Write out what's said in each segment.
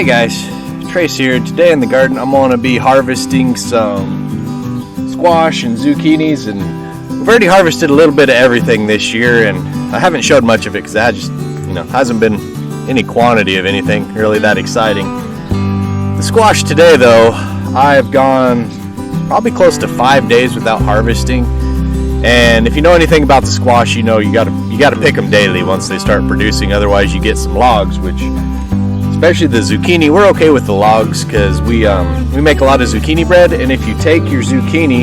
Hey guys, Trace here. Today in the garden I'm going to be harvesting some squash and zucchinis, and we've already harvested a little bit of everything this year, and I haven't showed much of it because I just, hasn't been any quantity of anything really that exciting. The squash today though, I've gone probably close to 5 days without harvesting, and if you know anything about the squash, you know you gotta pick them daily once they start producing, otherwise you get some logs, which especially the zucchini, we're okay with the logs because we make a lot of zucchini bread, and if you take your zucchini,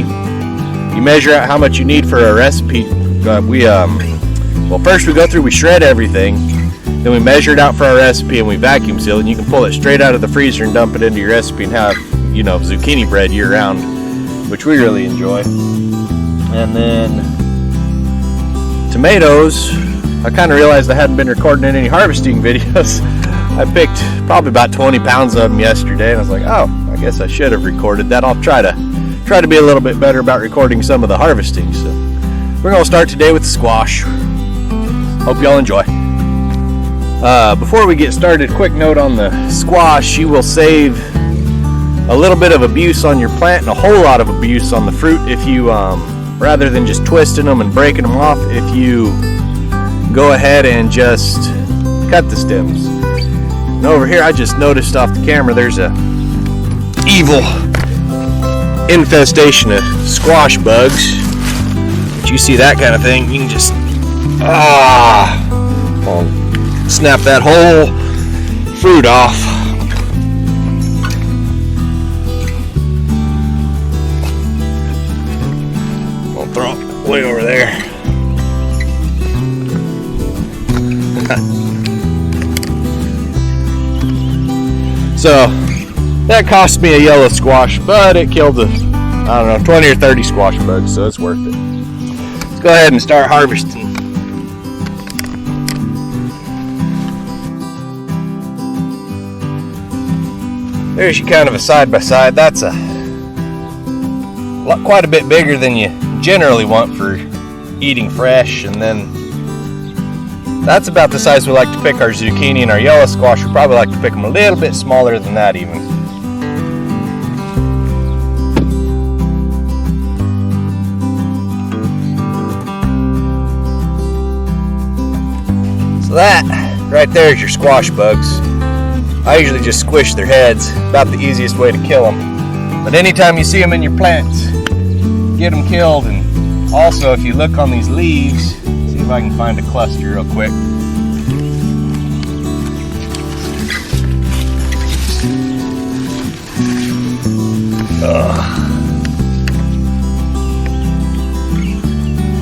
you measure out how much you need for a recipe. Well, first we shred everything, then we measure it out for our recipe and we vacuum seal it, and you can pull it straight out of the freezer and dump it into your recipe and have, zucchini bread year round, which we really enjoy. And then tomatoes, I kind of realized I hadn't been recording any harvesting videos. I picked probably about 20 pounds of them yesterday, and I was like, oh, I guess I should have recorded that. I'll try to be a little bit better about recording some of the harvesting. So we're going to start today with the squash. Hope y'all enjoy. Before we get started, quick note on the squash: you will save a little bit of abuse on your plant and a whole lot of abuse on the fruit if you, rather than just twisting them and breaking them off, if you go ahead and just cut the stems. And over here, I just noticed off the camera, there's a evil infestation of squash bugs. If you see that kind of thing, you can just snap that whole fruit off. I'll throw it way over there. So that cost me a yellow squash, but it killed 20 or 30 squash bugs, so it's worth it. Let's go ahead and start harvesting. There's you kind of a side by side. That's quite a bit bigger than you generally want for eating fresh, and then that's about the size we like to pick our zucchini, and our yellow squash we probably like to pick them a little bit smaller than that even. So that right there is your squash bugs. I usually just squish their heads, about the easiest way to kill them. But anytime you see them in your plants, get them killed. And also, if you look on these leaves, see if I can find a cluster real quick.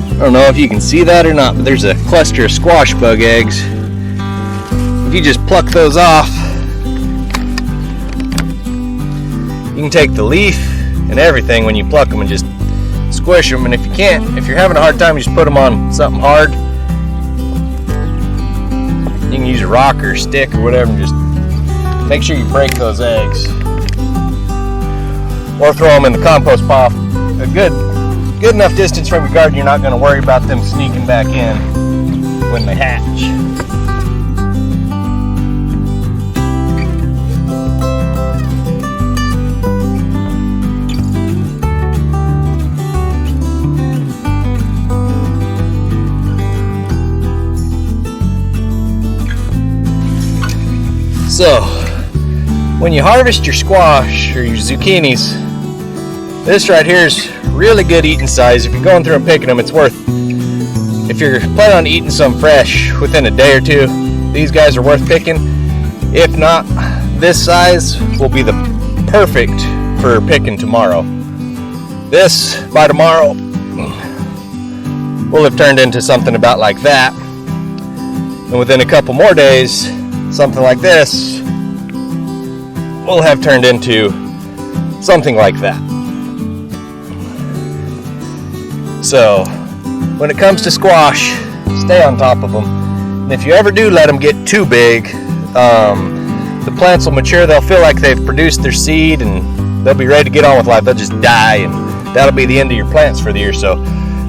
I don't know if you can see that or not, but there's a cluster of squash bug eggs. If you just pluck those off, you can take the leaf and everything when you pluck them and just squish them. And if you can't, if you're having a hard time, just put them on something hard. You can use a rock or a stick or whatever and just make sure you break those eggs. Or throw them in the compost pile a good enough distance from your garden, you're not going to worry about them sneaking back in when they hatch. So, when you harvest your squash or your zucchinis, this right here is really good eating size. If you're going through and picking them, it's worth, if you're planning on eating some fresh within a day or two, these guys are worth picking. If not, this size will be the perfect for picking tomorrow. This, by tomorrow, will have turned into something about like that. And within a couple more days, something like this will have turned into something like that. So, when it comes to squash, stay on top of them. And if you ever do let them get too big, the plants will mature, they'll feel like they've produced their seed and they'll be ready to get on with life. They'll just die, and that'll be the end of your plants for the year. So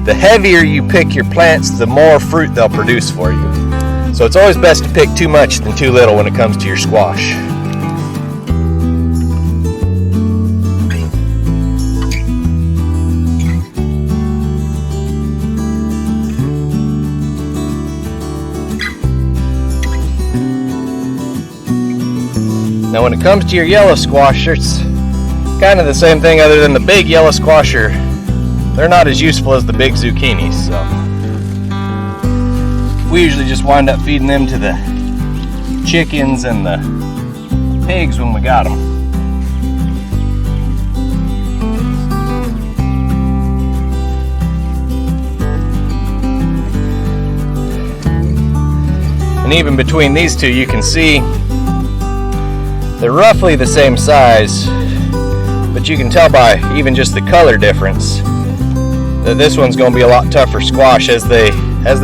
the heavier you pick your plants, the more fruit they'll produce for you. So it's always best to pick too much than too little when it comes to your squash. Now when it comes to your yellow squash, it's kind of the same thing, other than the big yellow squash they're not as useful as the big zucchinis. So we usually just wind up feeding them to the chickens and the pigs when we got them. And even between these two, you can see they're roughly the same size, but you can tell by even just the color difference that this one's going to be a lot tougher squash. As they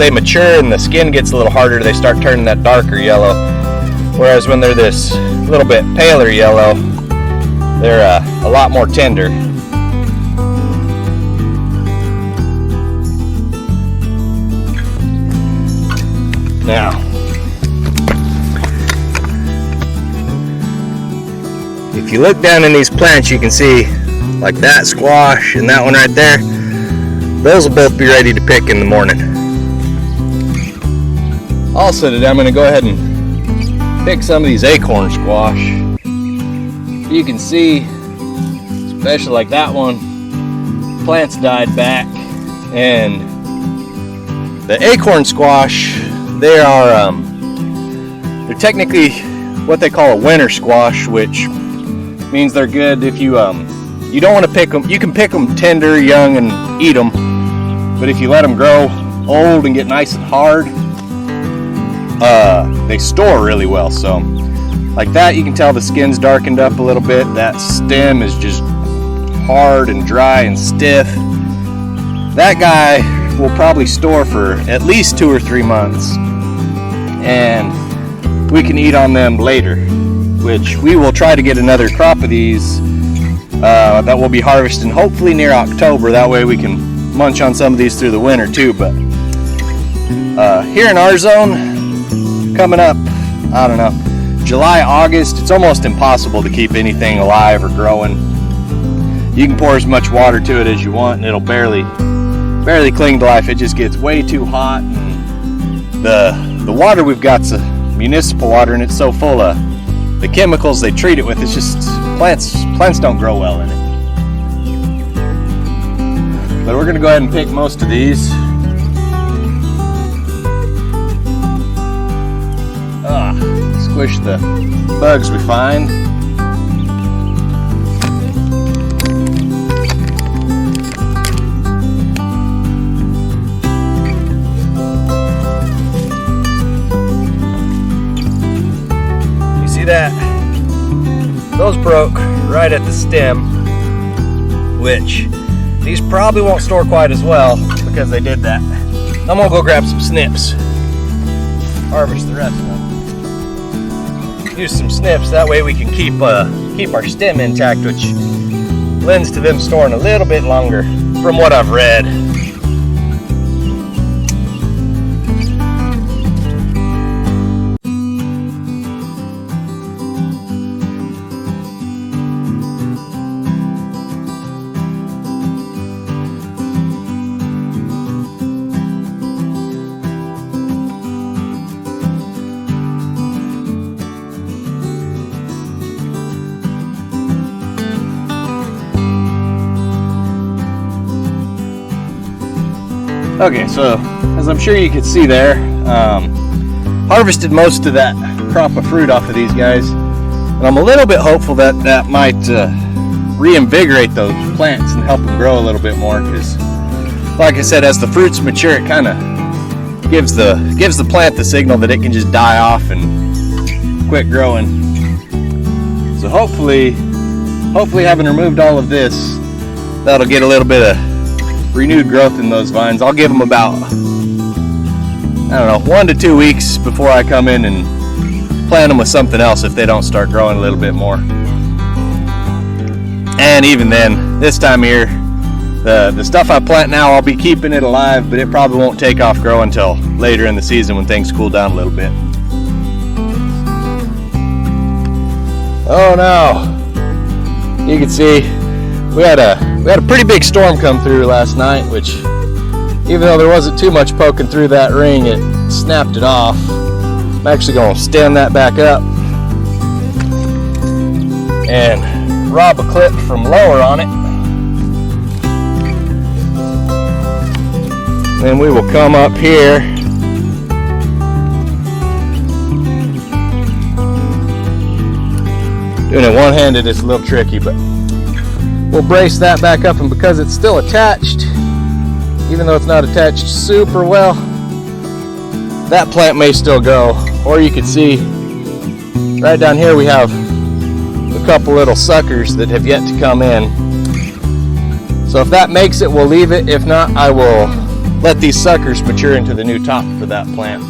mature and the skin gets a little harder, they start turning that darker yellow, whereas when they're this little bit paler yellow, they're a lot more tender. Now, if you look down in these plants, you can see like that squash and that one right there. Those will both be ready to pick in the morning. Also today I'm going to go ahead and pick some of these acorn squash. You can see, especially like that one, plants died back, and the acorn squash, they're technically what they call a winter squash, which means they're good if you don't want to pick them. You can pick them tender, young, and eat them, but if you let them grow old and get nice and hard, they store really well. So like that, you can tell the skin's darkened up a little bit. That stem is just hard and dry and stiff. That guy will probably store for at least 2 or 3 months, and we can eat on them later, which we will try to get another crop of these that will be harvesting hopefully near October. That way we can munch on some of these through the winter too. But here in our zone, coming up, I don't know, July, August, it's almost impossible to keep anything alive or growing. You can pour as much water to it as you want and it'll barely cling to life. It just gets way too hot, and the water we've got's a municipal water, and it's so full of the chemicals they treat it with. It's just plants don't grow well in it. But we're gonna go ahead and pick most of these. Squish the bugs we find. You see that? Those broke right at the stem, which these probably won't store quite as well because they did that. I'm gonna go grab some snips, harvest the rest of them. Use some snips, that way we can keep our stem intact, which lends to them storing a little bit longer from what I've read. Okay, so as I'm sure you can see there, harvested most of that crop of fruit off of these guys, and I'm a little bit hopeful that that might reinvigorate those plants and help them grow a little bit more, because like I said, as the fruits mature, it kind of gives the plant the signal that it can just die off and quit growing. So hopefully having removed all of this, that'll get a little bit of renewed growth in those vines. I'll give them about, I don't know, 1 to 2 weeks before I come in and plant them with something else if they don't start growing a little bit more. And even then, this time of year, the stuff I plant now, I'll be keeping it alive, but it probably won't take off growing until later in the season when things cool down a little bit. Oh no, you can see we had a pretty big storm come through last night, which, even though there wasn't too much poking through that ring, it snapped it off. I'm actually going to stand that back up and rob a clip from lower on it. Then we will come up here doing it one-handed is a little tricky, but we'll brace that back up, and because it's still attached, even though it's not attached super well, that plant may still go. Or you can see right down here we have a couple little suckers that have yet to come in. So if that makes it, we'll leave it. If not, I will let these suckers mature into the new top for that plant.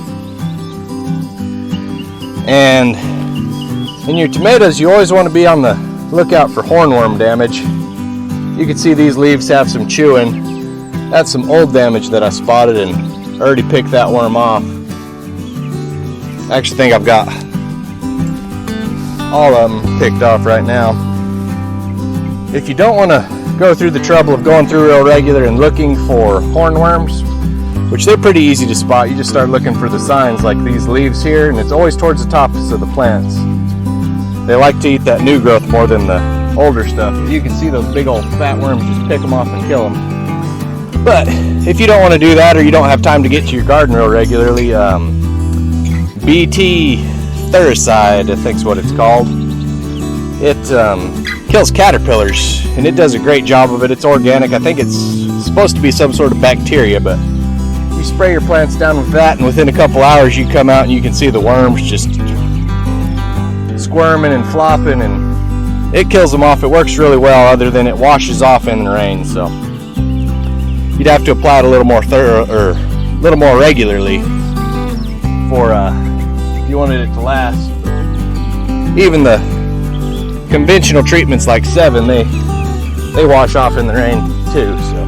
And in your tomatoes, you always want to be on the lookout for hornworm damage. You can see these leaves have some chewing. That's some old damage that I spotted and already picked that worm off. I actually think I've got all of them picked off right now. If you don't want to go through the trouble of going through real regular and looking for hornworms, which they're pretty easy to spot, you just start looking for the signs like these leaves here, and it's always towards the tops of the plants. They like to eat that new growth more than the older stuff. You can see those big old fat worms, just pick them off and kill them. But if you don't want to do that, or you don't have time to get to your garden real regularly, BT Thuricide, I think is what it's called. It kills caterpillars, and it does a great job of it. It's organic. I think it's supposed to be some sort of bacteria, but you spray your plants down with that, and within a couple hours you come out and you can see the worms just squirming and flopping, and it kills them off. It works really well, other than it washes off in the rain, so you'd have to apply it a little more thorough, or a little more regularly for if you wanted it to last. Even the conventional treatments like 7, they wash off in the rain too. So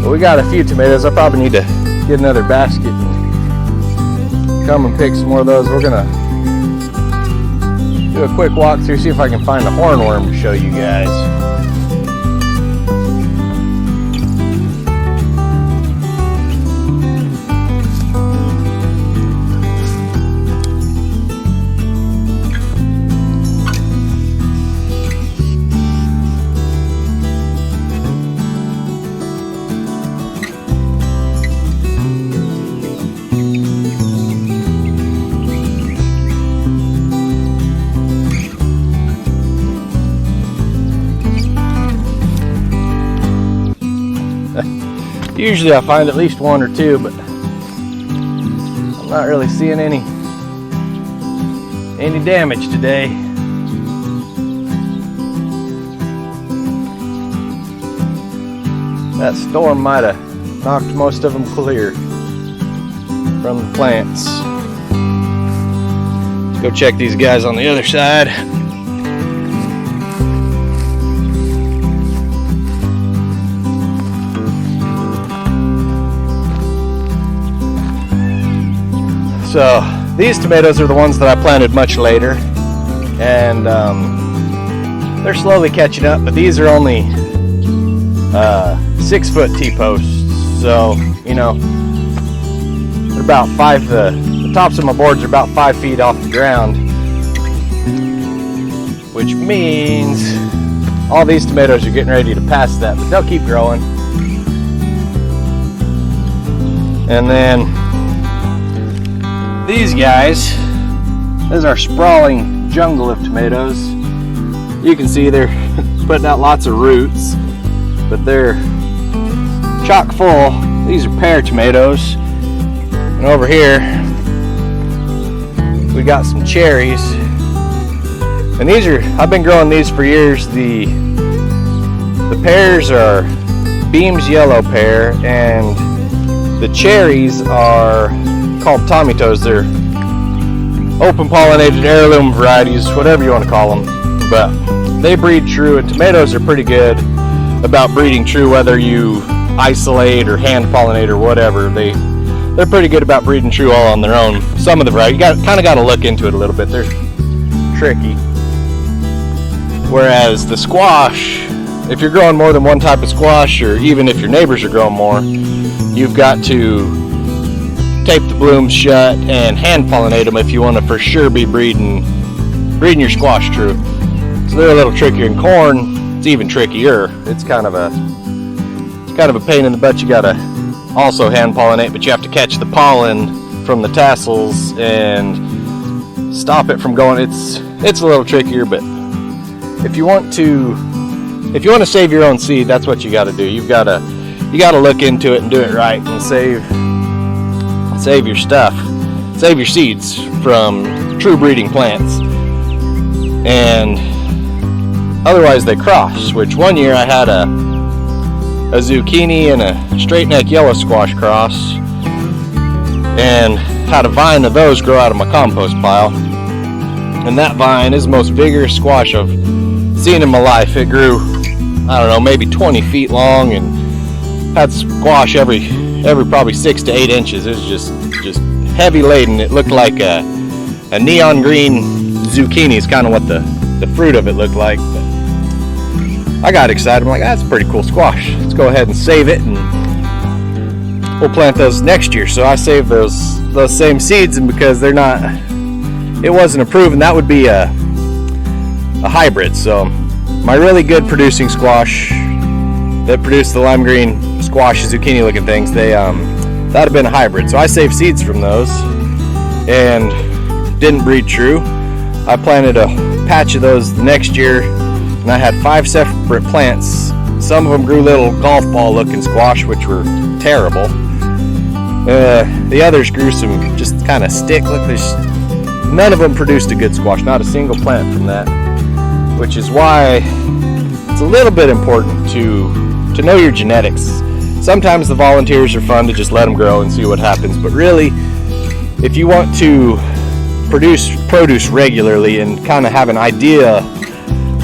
but we got a few tomatoes. I probably need to get another basket and come and pick some more of those. We're gonna do a quick walk through, see if I can find a hornworm to show you guys. Usually I find at least 1 or 2, but I'm not really seeing any damage today. That storm might have knocked most of them clear from the plants. Let's go check these guys on the other side. So these tomatoes are the ones that I planted much later, and they're slowly catching up, but these are only 6-foot T-posts, so you know, they're about the tops of my boards are about 5 feet off the ground, which means all these tomatoes are getting ready to pass that, but they'll keep growing. And then these guys, this is our sprawling jungle of tomatoes. You can see they're putting out lots of roots, but they're chock full. These are pear tomatoes. And over here, we got some cherries. And these are, I've been growing these for years. The pears are Beam's yellow pear, and the cherries are called tomatos. They're open pollinated heirloom varieties, whatever you want to call them, but they breed true, and tomatoes are pretty good about breeding true, whether you isolate or hand pollinate or whatever. They're pretty good about breeding true all on their own. Some of the varieties, you kind of got to look into it a little bit. They're tricky. Whereas the squash, if you're growing more than one type of squash, or even if your neighbors are growing more, you've got to tape the blooms shut and hand pollinate them if you want to for sure be breeding your squash true. So they're a little trickier. In corn, it's even trickier. It's kind of a pain in the butt. You gotta also hand pollinate, but you have to catch the pollen from the tassels and stop it from going. It's a little trickier, but if you want to save your own seed, that's what you got to do. You got to look into it and do it right and save your stuff, save your seeds from true breeding plants. And otherwise they cross, which one year I had a zucchini and a straight neck yellow squash cross, and had a vine of those grow out of my compost pile. And that vine is the most vigorous squash I've seen in my life. It grew, I don't know, maybe 20 feet long and had squash every probably 6 to 8 inches. It was just heavy laden. It looked like a neon green zucchini is kind of what the fruit of it looked like. But I got excited. I'm like, that's a pretty cool squash. Let's go ahead and save it, and we'll plant those next year. So I saved those same seeds, and because it wasn't approved, and that would be a hybrid. So my really good producing squash that produced the lime green squash zucchini looking things, that'd have been a hybrid. So I saved seeds from those and didn't breed true. I planted a patch of those the next year, and I had 5 separate plants. Some of them grew little golf ball looking squash, which were terrible. The others grew some just kind of stick. Look, none of them produced a good squash, not a single plant from that, which is why it's a little bit important to know your genetics. Sometimes the volunteers are fun to just let them grow and see what happens, but really, if you want to produce produce regularly and kind of have an idea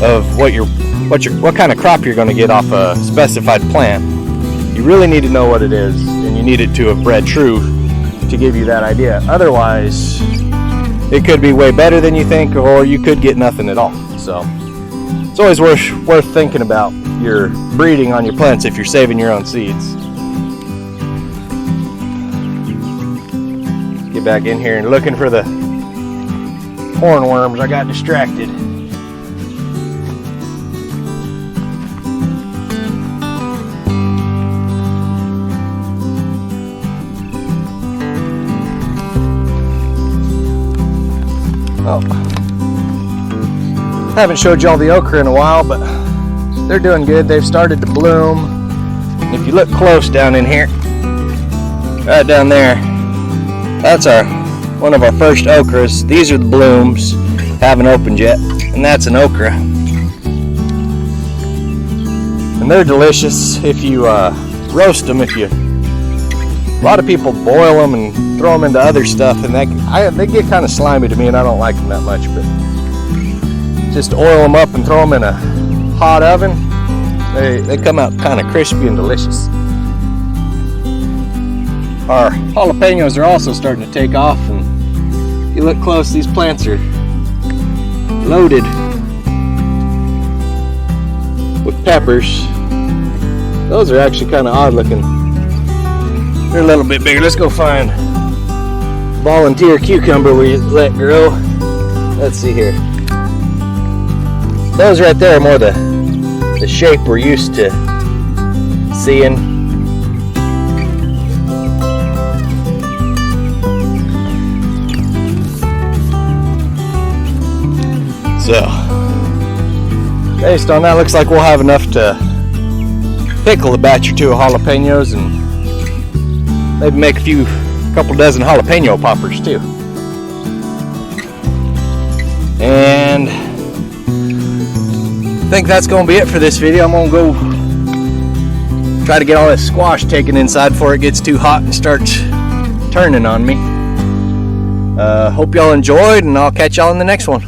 of what kind of crop you're going to get off a specified plant, you really need to know what it is, and you need it to have bred true to give you that idea. Otherwise, it could be way better than you think, or you could get nothing at all. So it's always worth thinking about your breeding on your plants if you're saving your own seeds. Get back in here and looking for the hornworms. I got distracted. Oh, I haven't showed you all the okra in a while, but they're doing good. They've started to bloom. If you look close down in here, right down there, that's one of our first okras. These are the blooms, haven't opened yet, and that's an okra. And they're delicious if you roast them. A lot of people boil them and throw them into other stuff, and they get kind of slimy to me, and I don't like them that much. But just oil them up and throw them in a hot oven. They come out kind of crispy and delicious. Our jalapenos are also starting to take off, and if you look close, these plants are loaded with peppers. Those are actually kind of odd looking. They're a little bit bigger. Let's go find volunteer cucumber we let grow. Let's see here. Those right there are more the shape we're used to seeing. So, based on that, looks like we'll have enough to pickle a batch or two of jalapenos and maybe make a couple dozen jalapeno poppers too. And I think that's going to be it for this video. I'm going to go try to get all this squash taken inside before it gets too hot and starts turning on me. Hope y'all enjoyed, and I'll catch y'all in the next one.